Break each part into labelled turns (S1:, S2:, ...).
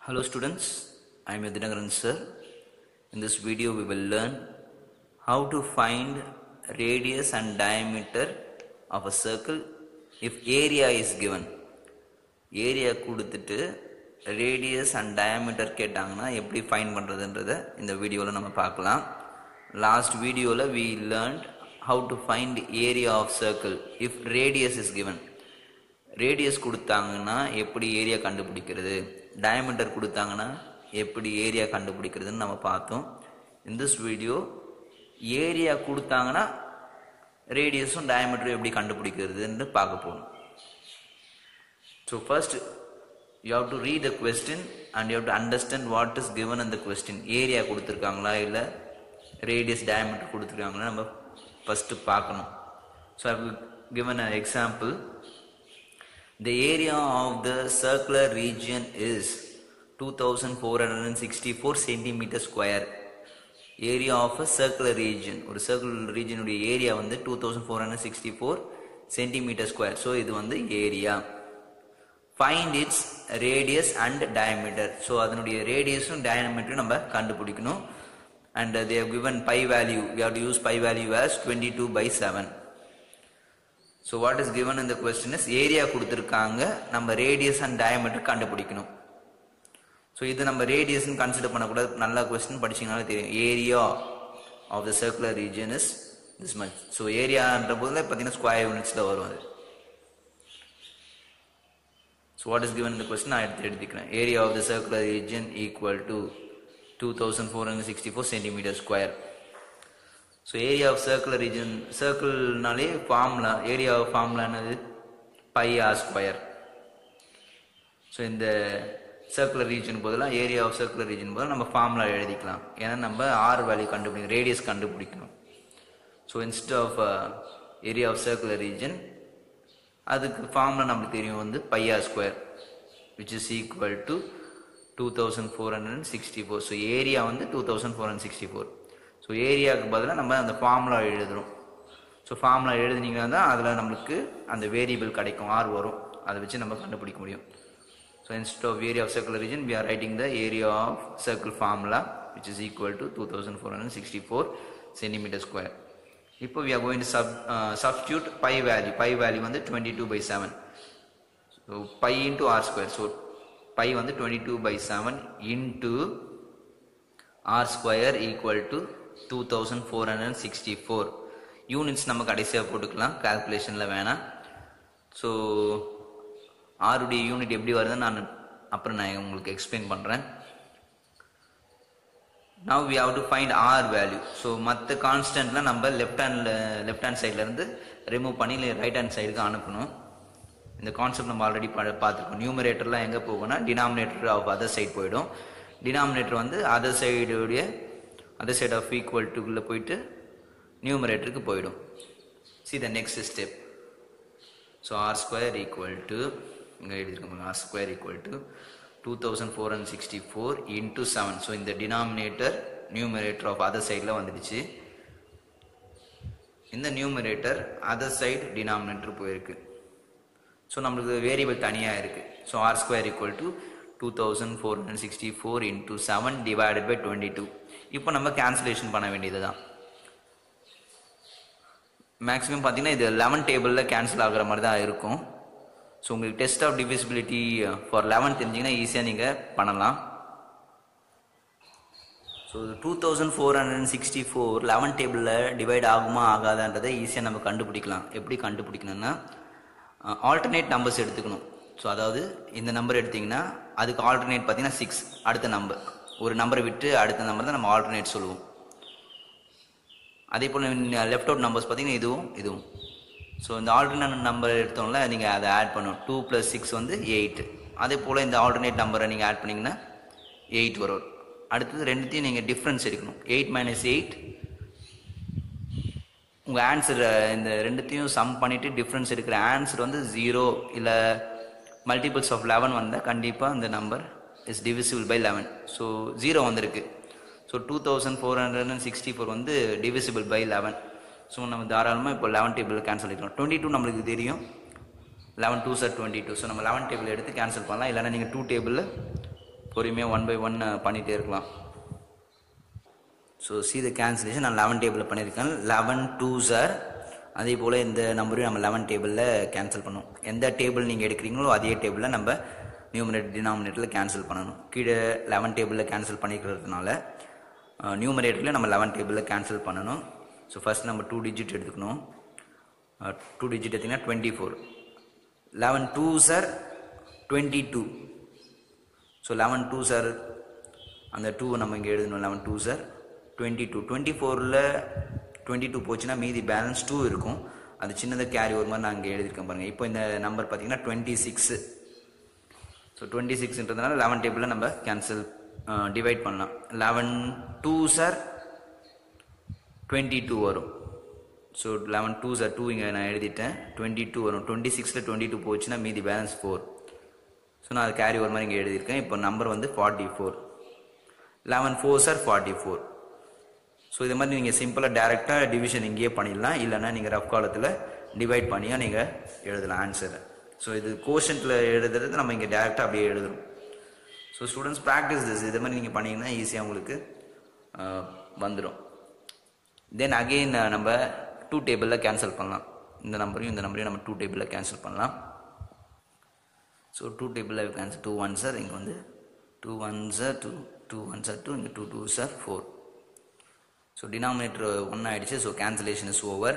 S1: Hello students, I am Yadinagaran sir. In this video we will learn how to find radius and diameter of a circle if area is given. Area கொடுத்துட்டு radius and diameter கேட்டாங்கன்னா எப்படி find பண்றதுன்றதை இந்த வீடியோல நம்ம பார்க்கலாம். Last videoல we learned how to find area of circle if radius is given. Radius கொடுத்தாங்கன்னா எப்படி area கண்டுபிடிக்கிறது, diameter கொடுத்தாங்கன்னா எப்படி ஏரியா கண்டுபிடிக்கிறதுன்னு நம்ம பார்த்தோம். In this video ஏரியா கொடுத்தாங்கன்னா ரேடியஸும் டயமீட்டரும் எப்படி கண்டுபிடிக்கிறதுன்னு பார்க்க போறோம். So first you have to read the question and you have to understand what is given in the question. Area கொடுத்திருக்காங்களா இல்ல ரேடியஸ் டயமீட்டர் கொடுத்திருக்காங்களா நம்ம ஃபர்ஸ்ட் பார்க்கணும். So I have given an example. The area of the circular region is 2464 centimeter square. Area of a circular region, ஒரு circular region உடைய area வந்து 2464 centimeter square. So இது வந்து area. Find its radius and diameter. So அதனுடைய ரேடியஸும் டயமீட்டரும் நம்ம கண்டுபிடிக்கணும். And they have given pi value. We have to use pi value as 22/7. So what is given in the question is area கொடுத்திருக்காங்க, நம்ம radius and diameter கண்டுபிடிக்கணும். So இது நம்ம radius ன்னு consider பண்ணக்கூடாது, நல்ல question படிச்சீங்கனாலே தெரியும். Area of the circular region is this much. So area என்ற போதுல பார்த்தீங்கன்னா ஸ்கொயர் யூனிட்ஸ்ல வரும் அது. So what is given in the question நான் எடுத்துக்கிறேன். Area of the circular region equal to 2464 centimeter square. So area of circular region, circle நாலே formula, area of formula என்னது pi r square. So இந்த circular region போதுல area of circular region போதுல நம்ம formula எழுதிக்கலாம். ஏன்னா நம்ம r வேல்யூ கண்டுபிடிக்கணும், radius கண்டுபிடிக்கணும். So instead of area of circular region அதுக்கு formula நமக்கு தெரியும் வந்து pi r square which is equal to 2464. So area வந்து 2464. ஸோ ஏரியாவுக்கு பதிலாக நம்ம அந்த ஃபார்முலா எழுதுகிறோம். ஸோ ஃபார்முலா எழுதுனீங்கன்னா தான் அதில் நம்மளுக்கு அந்த வேரியபிள் கிடைக்கும், ஆர் வரும், அதை வச்சு நம்ம கண்டுபிடிக்க முடியும். So instead of area of circle region we are writing the area of circle formula which is equal to 2464 centimetre square. இப்போ we are going to substitute pi value வந்து 22/7. So pi into r square. So pi வந்து 22/7 into r square equal to 2464. Units நம்ம கடைசியாக போட்டுக்கலாம், கால்குலேஷனில் வேணாம். So ஆருடைய unit எப்படி வருதுன்னு அப்புறம் நான் உங்களுக்கு எக்ஸ்பிளைன் பண்ணுறேன். Now we have to find r value. So மற்ற கான்ஸ்டன்ட்லாம் நம்ம லெஃப்ட் ஹேண்ட் சைட்லேருந்து ரிமூவ் பண்ணி ரைட் ஹேண்ட் சைடுக்கு அனுப்பணும். இந்த கான்செப்ட் நம்ம ஆல்ரெடி பார்த்துருக்கோம். நியூமரேட்டர்லாம் எங்கே போகும்னா டினாமினேட்டர் ஆஃப் அதர் சைட் போயிடும். டினாமினேட்டர் வந்து அதர் சைடு ஆஃப் ஈக்குவல் டுக்குள்ளே போயிட்டு நியூமரேட்டருக்கு போயிடும். See the next step. So r square equal to இங்கே எழுதிருக்கோம், r square equal to 2464 into 7. So இந்த டினாமினேட்டர் நியூமரேட்டர் ஆஃப் அதர் சைடில் வந்துடுச்சு. இந்த நியூமரேட்டர் அதர் சைடு டினாமினேட்டர் போயிருக்கு. ஸோ நம்மளுக்கு வேரியபிள் தனியாக இருக்குது. So r square equal to 2464 into 7 divided by 22. இப்போ நம்ம கேன்சலேஷன் பண்ண வேண்டியது தான். மேக்ஸிமம் பார்த்தீங்கன்னா இது 11 டேபிளில் கேன்சல் ஆகிற மாதிரி தான் இருக்கும். ஸோ உங்களுக்கு டெஸ்ட் ஆஃப் டிவிசிபிலிட்டி ஃபார் 11 தெரிஞ்சிங்கன்னா ஈஸியாக நீங்கள் பண்ணலாம். ஸோ 2464 11 டேபிளில் டிவைட் ஆகுமா ஆகாதான்றதை ஈஸியாக நம்ம கண்டுபிடிக்கலாம். எப்படி கண்டுபிடிக்கணும்னா ஆல்டர்னேட் நம்பர்ஸ் எடுத்துக்கணும். ஸோ அதாவது இந்த நம்பர் எடுத்திங்கன்னா அதுக்கு ஆல்டர்னேட் பார்த்தீங்கன்னா 6, அடுத்த நம்பர் ஒரு நம்பரை விட்டு அடுத்த நம்பர் தான் நம்ம ஆல்டர்னேட் சொல்லுவோம். அதே போல் லெஃப்ட் அவுட் நம்பர்ஸ் பார்த்தீங்கன்னா இதுவும். ஸோ இந்த ஆல்டர்னேட் நம்பர் எடுத்தோம்ல நீங்கள் அதை ஆட் பண்ணணும். 2 + 6 வந்து 8. அதே போல் இந்த ஆல்டர்னேட் நம்பரை நீங்கள் ஆட் பண்ணிங்கன்னா 8 வரும். அடுத்தது ரெண்டுத்தையும் நீங்கள் டிஃப்ரென்ஸ் எடுக்கணும். 8 - 8 உங்கள் ஆன்சர் இந்த ரெண்டுத்தையும் சம் பண்ணிவிட்டு டிஃப்ரென்ஸ் எடுக்கிற ஆன்சர் வந்து 0 இல்லை மல்டிபிள்ஸ் ஆஃப் 11 வந்தால் கண்டிப்பாக இந்த number is divisible by 11. So 0 வந்திருக்கு. ஸோ 2464 வந்து டிவிசிபிள் பை 11. ஸோ நம்ம தாராளமாக இப்போ 11 டேபிளில் கேன்சல் பண்ணிக்கலாம். 22 நம்மளுக்கு தெரியும், 11 2s are 22. ஸோ நம்ம 11 டேபிள் எடுத்து கேன்சல் பண்ணலாம். இல்லைனா நீங்கள் 2 டேபிளில் பொறுமையாக 1 by 1 பண்ணிகிட்டே இருக்கலாம். ஸோ see the cancellation நான் 11 டேபிளில் பண்ணியிருக்கேன். 11 2s are அதே போல் இந்த நம்பரையும் நம்ம 11 டேபிளில் கேன்சல் பண்ணணும். எந்த டேபிள் நீங்கள் எடுக்கிறீங்களோ அதே டேபிளில் நம்ம நியூமரேட்டர் டினாமினேட்டரில் கேன்சல் பண்ணணும். கீழே 11 டேபிளில் கேன்சல் பண்ணிக்கிறதுனால நியூமரேட்டரில் நம்ம 11 டேபிளில் கேன்சல் பண்ணணும். ஸோ ஃபஸ்ட் நம்ம 2 டிஜிட் எடுத்துக்கணும். 2 டிஜிட் எடுத்திங்கன்னா 24. 11 2s are 22. So 11 2s are அந்த 2 நம்ம இங்கே எழுதணும். 11 2s are 22. 24ல் 22 போச்சுன்னா மீதி பேலன்ஸ் 2 இருக்கும். அது சின்னதாக கேரி ஒரு மாதிரி நான் இங்கே எழுதியிருக்கேன் பாருங்கள். இப்போ இந்த நம்பர் பார்த்தீங்கன்னா 26. ஸோ 26ன்றதுனால 11 டேபிளில் நம்ம கேன்சல் டிவைட் பண்ணலாம். 11 2s are 22 வரும். ஸோ 11 2s are 2 இங்கே நான் எழுதிட்டேன். 22 வரும். 26ல் 22 போச்சுன்னா மீதி பேலன்ஸ் 4. ஸோ நான் அது கேரி ஒரு மாதிரி இங்கே எழுதியிருக்கேன். இப்போ நம்பர் வந்து 44. 11 4s are 44. ஸோ இது மாதிரி நீங்கள் சிம்பிளாக டேரெக்டாக டிவிஷன் இங்கேயே பண்ணிடலாம். இல்லைன்னா நீங்கள் ரஃப் காலத்தில் டிவைட் பண்ணியாக நீங்கள் எழுதலாம் ஆன்சரை. ஸோ இது கோஷன்ட்டில் எழுதுறது நம்ம இங்கே டேரெக்டாக அப்படியே எழுதுறோம். So students practice this. இது மாதிரி நீங்கள் பண்ணிங்கன்னா ஈஸியாக உங்களுக்கு வந்துடும். தென் அகெயின் நம்ம 2 டேபிளில் கேன்சல் பண்ணலாம். இந்த நம்பரையும் நம்ம 2 டேபிளில் கேன்சல் பண்ணலாம். ஸோ 2 டேபிளில் கேன்சல் 2 1s are இங்கே வந்து 2 1s are 2 2 1s are 2 இங்கே 2 2s are 4. ஸோ டினாமினேட்டர் 1 ஆகிடுச்சு. So cancellation is over.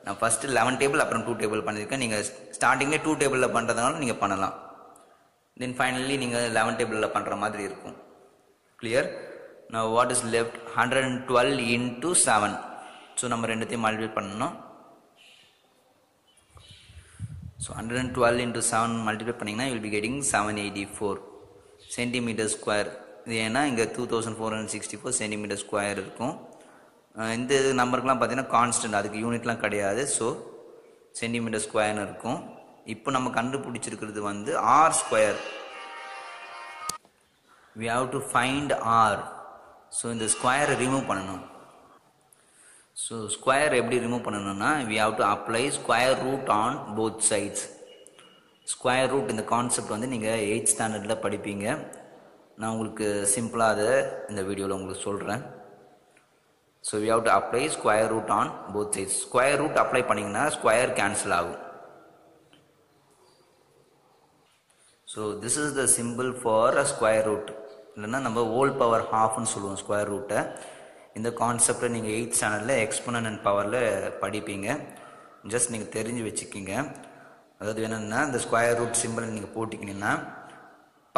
S1: நான் ஃபஸ்ட்டு 11 டேபிள் அப்புறம் 2 டேபிள் பண்ணியிருக்கேன். நீங்கள் ஸ்டார்டிங்லேயே 2 டேபிளில் பண்ணுறதுனால நீங்கள் பண்ணலாம். தென் ஃபைனலி நீங்கள் 11 டேபிளில் பண்ணுற மாதிரி இருக்கும். கிளியர்? நான் what is left 112 into 7. So நம்ம ரெண்டுத்தையும் மல்டிப்ளை பண்ணணும். ஸோ 112 into 7 மல்டிப்ளை பண்ணிங்கன்னா will be getting 784 centimetre square. இது ஏன்னா இங்கே 2464 சென்டிமீட்டர் ஸ்கொயர் இருக்கும். இந்த நம்பருக்குலாம் பார்த்தீங்கன்னா கான்ஸ்டன்ட், அதுக்கு யூனிட்லாம் கிடையாது. ஸோ சென்டிமீட்டர் ஸ்கொயர்னு இருக்கும். இப்போ நம்ம கண்டுபிடிச்சிருக்கிறது வந்து r square. we have to find r. So இந்த ஸ்கொயரை ரிமூவ் பண்ணணும். ஸோ ஸ்கொயர் எப்படி ரிமூவ் பண்ணணும்னா we have to apply square root on both sides. Square root இந்த கான்செப்ட் வந்து நீங்கள் 8th ஸ்டாண்டர்டில் படிப்பீங்க. நான் உங்களுக்கு சிம்பிளாக அதை இந்த வீடியோவில் உங்களுக்கு சொல்கிறேன். So we have to apply square root on both sides. Square root apply பண்ணிங்கன்னா ஸ்கொயர் கேன்சல் ஆகும். So this is the simple for a square root. இல்லைன்னா நம்ம ஹோல் பவர் ஹாஃப்னு சொல்லுவோம் ஸ்கொயர் ரூட்டை. இந்த கான்செப்டை நீங்கள் 8th ஸ்டாண்டர்டில் எக்ஸ்போனன்ட் பவரில் படிப்பீங்க. ஜஸ்ட் நீங்கள் தெரிஞ்சு வச்சுக்கிங்க. அதாவது வேணும்னா இந்த ஸ்கொயர் ரூட் சிம்பிள் நீங்கள் போட்டிக்கிங்கன்னா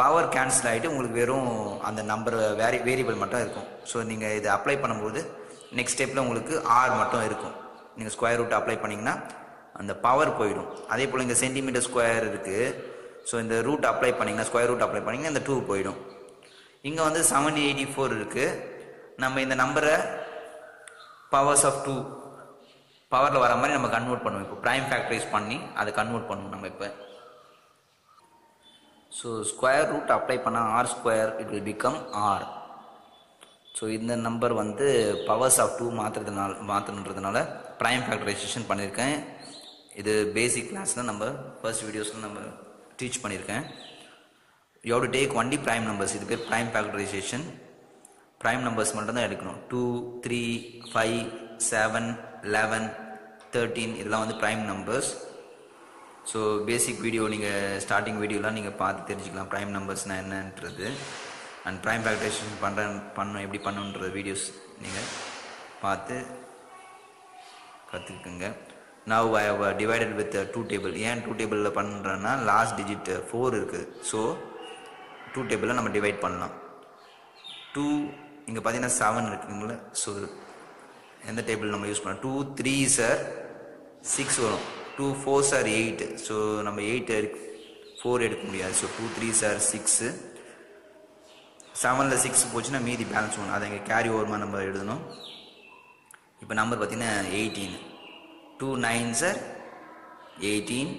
S1: பவர் கேன்சல் ஆகிட்டு உங்களுக்கு வெறும் அந்த நம்பர் வேரியபிள் மட்டும் இருக்கும். ஸோ நீங்கள் இதை அப்ளை பண்ணும்போது நெக்ஸ்ட் ஸ்டெப்பில் உங்களுக்கு ஆர் மட்டும் இருக்கும். நீங்கள் ஸ்கொயர் ரூட் அப்ளை பண்ணிங்கன்னா அந்த பவர் போயிடும். அதே போல் இங்கே சென்டிமீட்டர் ஸ்கொயர் இருக்குது. ஸோ இந்த ரூட் அப்ளை பண்ணிங்கன்னா ஸ்கொயர் ரூட் அப்ளை பண்ணிங்கன்னா இந்த 2 போயிடும். இங்கே வந்து 784 இருக்குது. நம்ம இந்த நம்பரை பவர்ஸ் ஆஃப் 2 பவரில் வர மாதிரி நம்ம கன்வெர்ட் பண்ணுவோம். இப்போ ப்ரைம் ஃபேக்டரைஸ் பண்ணி அதை கன்வெர்ட் பண்ணுவோம் நம்ம இப்போ. ஸோ ஸ்கொயர் ரூட் அப்ளை பண்ணால் r square it will become r. So இந்த நம்பர் வந்து பவர்ஸ் ஆஃப் 2 மாற்றுறதுனால ப்ரைம் ஃபேக்டரைசேஷன் பண்ணியிருக்கேன். இது பேசிக் கிளாஸில் நம்ம ஃபர்ஸ்ட் வீடியோஸில் நம்ம டீச் பண்ணியிருக்கேன். You have to take only prime numbers. இது பேர் ப்ரைம் ஃபேக்டரைசேஷன். ப்ரைம் நம்பர்ஸ் மட்டும் தான் எடுக்கணும். 2 3 5 7 11 13 இதெல்லாம் வந்து prime numbers. So basic video நீங்கள் ஸ்டார்டிங் வீடியோலாம் நீங்கள் பார்த்து தெரிஞ்சுக்கலாம் ப்ரைம் நம்பர்ஸ்னால் என்னன்றது. அண்ட் ப்ரைம் ஃபேக்டரைசேஷன் பண்ணணும் எப்படி பண்ணணுன்ற வீடியோஸ் நீங்கள் பார்த்து கற்றுக்குங்க. Now I have divided with 2 table. ஏன் 2 டேபிளில் பண்ணுறேன்னா லாஸ்ட் டிஜிட் 4 இருக்குது. ஸோ 2 டேபிளில் நம்ம டிவைட் பண்ணலாம். 2 இங்கே பார்த்தீங்கன்னா 7 இருக்குங்களா. ஸோ எந்த டேபிள் நம்ம யூஸ் பண்ணலாம்? 2 3s are 6 வரும். 2 4s are 8. ஸோ நம்ம 8 4 எடுக்க முடியாது. So 2 3s are 6. 7ல் 6 போச்சுன்னா மீதி பேலன்ஸ் 1. அதை இங்கே கேரி ஓவர்மா நம்ம எழுதணும். இப்போ நம்பர் பார்த்தீங்கன்னா 18. 2 9s are 18.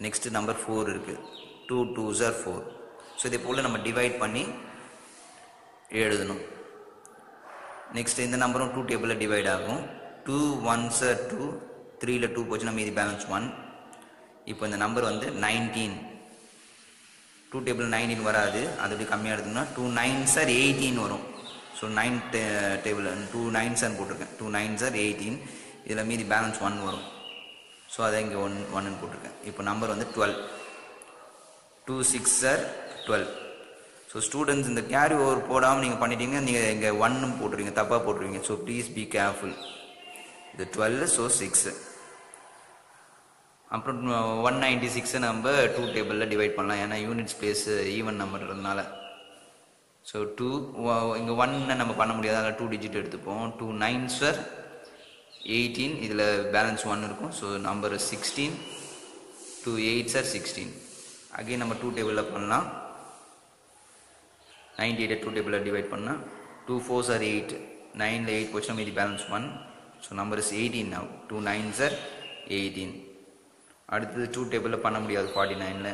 S1: நெக்ஸ்ட்டு நம்பர் 4 இருக்குது. 2 2s are 4. ஸோ இதே போல் நம்ம டிவைட் பண்ணி எழுதணும். நெக்ஸ்ட் இந்த நம்பரும் 2 டேபிளில் டிவைட் ஆகும். 2 1s are 2. 3ல் 2 போச்சுன்னா மீதி பேலன்ஸ் 1. இப்போ இந்த நம்பர் வந்து 19. 2 டேபிள் 19 வராது, அது எப்படி கம்மியாக எடுத்தோம்னா 2 9s are 18 வரும். ஸோ 9 டேபிள் 2 9s போட்டிருக்கேன், 2 9s are 18, இதில் மீதி பேலன்ஸ் 1 வரும். ஸோ அதை இங்கே 1 போட்டிருக்கேன். இப்போ நம்பர் வந்து 12, 2 6 are 12. ஸோ ஸ்டூடெண்ட்ஸ் இந்த கேரி ஓவர் போடாமல் நீங்கள் பண்ணிட்டீங்க, நீங்கள் இங்கே 1 போட்டுருவீங்க, தப்பாக போட்டுருவீங்க. So please be careful. இது 12, ஸோ 6. அப்புறம் 196 நம்ம 2 டேபிளில் டிவைட் பண்ணலாம், ஏன்னா யூனிட் ஸ்பேஸ் ஈவன் நம்பர்ன்றதுனால. ஸோ 2 இங்கே 1 நம்ம பண்ண முடியாது, அதில் 2 டிஜிட் எடுத்துப்போம். 2 9s are 18, இதில் பேலன்ஸ் 1 இருக்கும். So number 16, 2 8s are 16. Again நம்ம 2 டேபிளில் பண்ணலாம். 98 2 டேபிளில் டிவைட் பண்ணால் 2 4s are 8, 9ல் 8 போச்சுன்னா மீதி balance 1. So number is 18 now. 2 9s are 18. அடுத்தது 2 டேபிளில் பண்ண முடியாது 49ல்,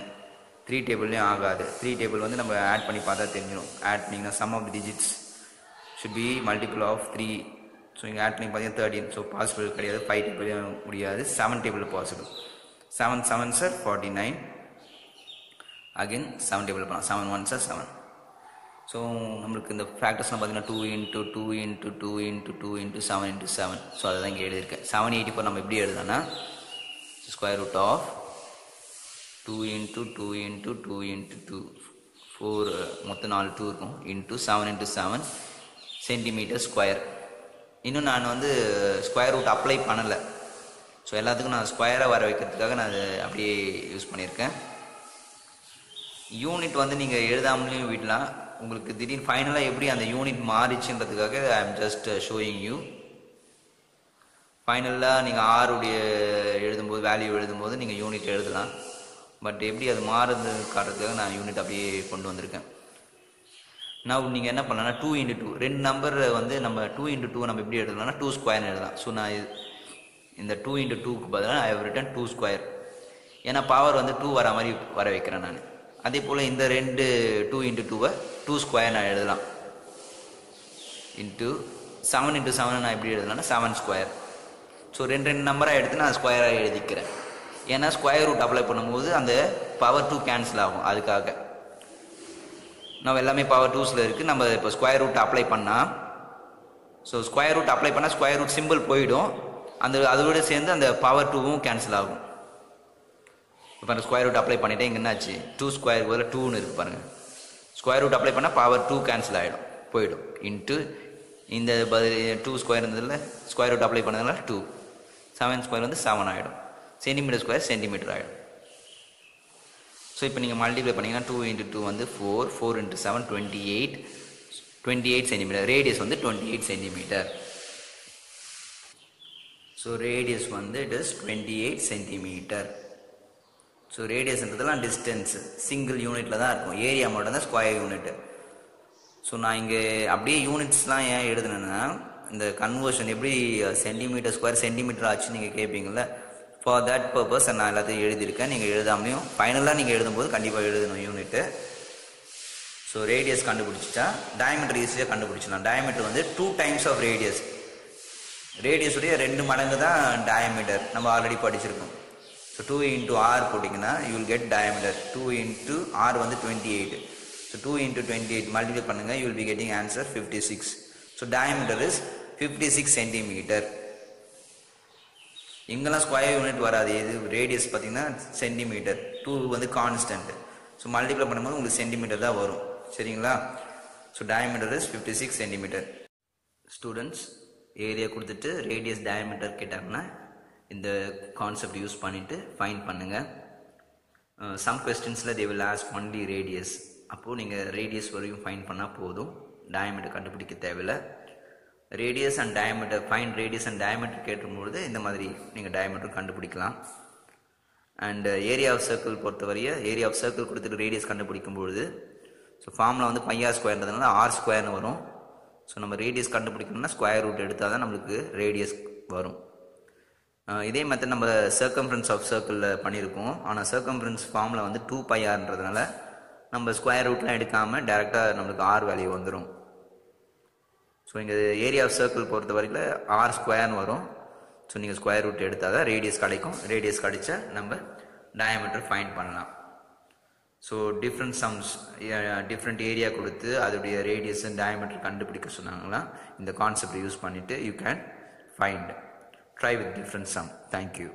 S1: 3 டேபிள்லேயும் ஆகாது. 3 டேபிள் வந்து நம்ம ஆட் பண்ணி பார்த்தா தெரிஞ்சிடும். ஆட் பண்ணிங்கன்னா sum of the digits should be multiple of 3. So இங்கே ஆட் பண்ணி பார்த்தீங்கன்னா 13. ஸோ பாசிபிள் கிடையாது. 5 டேபிளையும் முடியாது. 7 டேபிளில் possible. 7 7s are 49. Again 7 table பண்ணலாம். 7 1s are 7. ஸோ நம்மளுக்கு இந்த ஃபேக்டர்ஸ்லாம் பார்த்தீங்கன்னா 2 into 2 into 2 into 2 into 7 into 7. So அதை தான் இங்கே எழுதியிருக்கேன். 784 நம்ம எப்படி எழுதலாம்னா square root of 2 into 2 into 2 into 2, 4 மொத்தம் 4 2 இருக்கும், into 7 into 7 சென்டிமீட்டர் ஸ்கொயர். இன்னும் நான் வந்து ஸ்கொயர் ரூட் அப்ளை பண்ணலை. ஸோ எல்லாத்துக்கும் நான் ஸ்கொயராக வர வைக்கிறதுக்காக நான் அதை அப்படியே யூஸ் பண்ணியிருக்கேன். யூனிட் வந்து நீங்கள் எழுதாமலேயும் விடலாம். உங்களுக்கு திடீர்னு ஃபைனலாக எப்படி அந்த யூனிட் மாறிச்சுன்றதுக்காக I am just showing you. ஃபைனலாக நீங்கள் ஆருடைய எழுதும்போது வேல்யூ எழுதும்போது நீங்கள் யூனிட் எழுதலாம். பட் எப்படி அது மாறுது காட்டுறதுக்காக நான் யூனிட் அப்படியே கொண்டு வந்திருக்கேன். நான் நீங்கள் என்ன பண்ணலாம்னா 2 into 2 ரெண்டு நம்பர் வந்து நம்ம 2 into 2 நம்ம எப்படி எழுதலாம்னா 2 ஸ்கொயர்னு எழுதலாம். ஸோ நான் இந்த 2 into 2க்கு பதிலாக ஐ ஹவ் ரிட்டன் 2 ஸ்கொயர். ஏன்னா பவர் வந்து 2 வர மாதிரி வர வைக்கிறேன் நான். அதே போல் இந்த ரெண்டு 2 into 2வை 2 ஸ்கொயர் நான் எழுதலாம். இன்ட்டு 7 into 7 நான் எப்படி எழுதலாம்னா 7 ஸ்கொயர். ஸோ ரெண்டு நம்பராக எடுத்து நான் ஸ்கொயராக எழுதிக்கிறேன். ஏன்னா ஸ்கொயர் ரூட் அப்ளை பண்ணும்போது அந்த பவர் 2 கேன்சல் ஆகும். அதுக்காக நம்ம எல்லாமே பவர் 2ஸில் இருக்குது. நம்ம இப்போ ஸ்கொயர் ரூட் அப்ளை பண்ணால், ஸோ ஸ்கொயர் ரூட் அப்ளை பண்ணால் ஸ்கொயர் ரூட் சிம்பிள் போயிடும். அதோட சேர்ந்து அந்த பவர் 2வும் கேன்சல் ஆகும். இப்போ அந்த ஸ்கொயர் ரூட் அப்ளை பண்ணிவிட்டு இங்கே என்னாச்சு 2 ஸ்கொயருக்கு பதில் 2ன்னு இருக்குது பாருங்கள். ஸ்கொயர் ரூட் அப்ளை பண்ணால் பவர் 2 கேன்சல் ஆகிடும், போயிடும். இன்ட்டு இந்த பதில் 2 ஸ்கொயர் இருந்ததில் ஸ்கொயர் ரூட் அப்ளை பண்ணதுனால 2, 7 ஸ்கொயர் வந்து 7 ஆகிடும். சென்டிமீட்டர் ஸ்கொயர் சென்டிமீட்டர் ஆகிடும். ஸோ இப்போ நீங்கள் மல்டிப்ளை பண்ணிங்கன்னா 2 into 2 வந்து 4, 4 into 7 28 சென்டிமீட்டர். ரேடியஸ் வந்து 28 சென்டிமீட்டர். ஸோ ரேடியஸ் வந்து இட் இஸ் 28 சென்டிமீட்டர். ஸோ ரேடியஸ்ன்றதெல்லாம் டிஸ்டன்ஸ் சிங்கிள் யூனிட்டில் தான் இருக்கும். ஏரியா மட்டும் தான் ஸ்கொயர் யூனிட்டு. ஸோ நான் இங்கே அப்படியே யூனிட்ஸ்லாம் ஏன் எழுதுனேன்னா, இந்த கன்வர்ஷன் எப்படி சென்டிமீட்டர் ஸ்கொயர் சென்டிமீட்டர் ஆச்சு நீங்கள் கேட்பீங்கள, ஃபார் தட் பர்பஸ் நான் எல்லாத்தையும் எழுதியிருக்கேன். நீங்கள் எழுதாமலையும் ஃபைனலாக நீங்கள் எழுதும்போது கண்டிப்பாக எழுதணும் யூனிட்டு. ஸோ ரேடியஸ் கண்டுபிடிச்சிட்டா டயமீட்டர் ஈஸியாக கண்டுபிடிச்சிடலாம். டயமீட்டர் வந்து 2 times ஆஃப் ரேடியஸ். ரேடியஸுடைய 2 மடங்கு தான் டயமீட்டர். நம்ம ஆல்ரெடி படிச்சிருக்கோம். ஸோ 2 into r போட்டிங்கன்னா you will get diameter. 2 into r வந்து 28. ஸோ 2 into 28 மல்டிப்ளை பண்ணுங்கள், you will be getting answer 56. So diameter is 56 centimetre. இங்கெல்லாம் ஸ்கொயர் யூனிட் வராது. இது ரேடியஸ் பார்த்தீங்கன்னா சென்டிமீட்டர், 2 வந்து கான்ஸ்டன்ட். ஸோ மல்டிப்ளை பண்ணும்போது உங்களுக்கு சென்டிமீட்டர் தான் வரும். சரிங்களா? So diameter is 56 centimetre. Students area கொடுத்துட்டு ரேடியஸ் டயமீட்டர் கேட்டாங்கன்னா இந்த கான்செப்ட் யூஸ் பண்ணிவிட்டு ஃபைண்ட் பண்ணுங்கள். சம் கொஸ்டின்ஸில் they will ask only radius. அப்போது நீங்கள் ரேடியஸ் வரையும் ஃபைண்ட் பண்ணால் போதும், டயமீட்டர் கண்டுபிடிக்க தேவையில்லை. Radius and diameter, find radius and diameter கேட்டும்போது இந்த மாதிரி நீங்கள் டயமீட்டர் கண்டுபிடிக்கலாம். அண்ட் ஏரியா ஆஃப் சர்க்கிள் பொறுத்தவரைய ஏரியா ஆஃப் சர்க்கிள் கொடுத்துட்டு ரேடியஸ் கண்டுபிடிக்கும்பொழுது ஸோ ஃபார்முலா வந்து πr ஸ்கொயர்ன்றதுனால r ஸ்கொயர்னு வரும். ஸோ நம்ம ரேடியஸ் கண்டுபிடிக்கணும்னா ஸ்கொயர் ரூட் எடுத்தால் தான் நம்மளுக்கு ரேடியஸ் வரும். இதே மெத்தட் நம்ம சர்க்கம்ஃபரன்ஸ் ஆஃப் சர்க்கிளில் பண்ணியிருக்கோம். ஆனால் சர்க்கம்ஃபரன்ஸ் ஃபார்முலா வந்து 2πrன்றதுனால நம்ம ஸ்கொயர் ரூட்லாம் எடுக்காமல் டேரெக்டாக நம்மளுக்கு r வேல்யூ வந்துடும். ஸோ இங்கே ஏரியா ஆஃப் சர்க்கிள் பொறுத்த வரைக்கும் r ஸ்கொயர்னு வரும். ஸோ நீங்கள் ஸ்கொயர் ரூட் எடுத்தால் தான் ரேடியஸ் கிடைக்கும். ரேடியஸ் கிடைச்சா நம்ம டயாமீட்டர் ஃபைண்ட் பண்ணலாம். So different sums different area கொடுத்து அதோடைய ரேடியஸ் அண்ட் டயமீட்டர் கண்டுபிடிக்க சொன்னாங்களா, இந்த கான்செப்ட் யூஸ் பண்ணிவிட்டு you can find. Try with different sum. Thank you.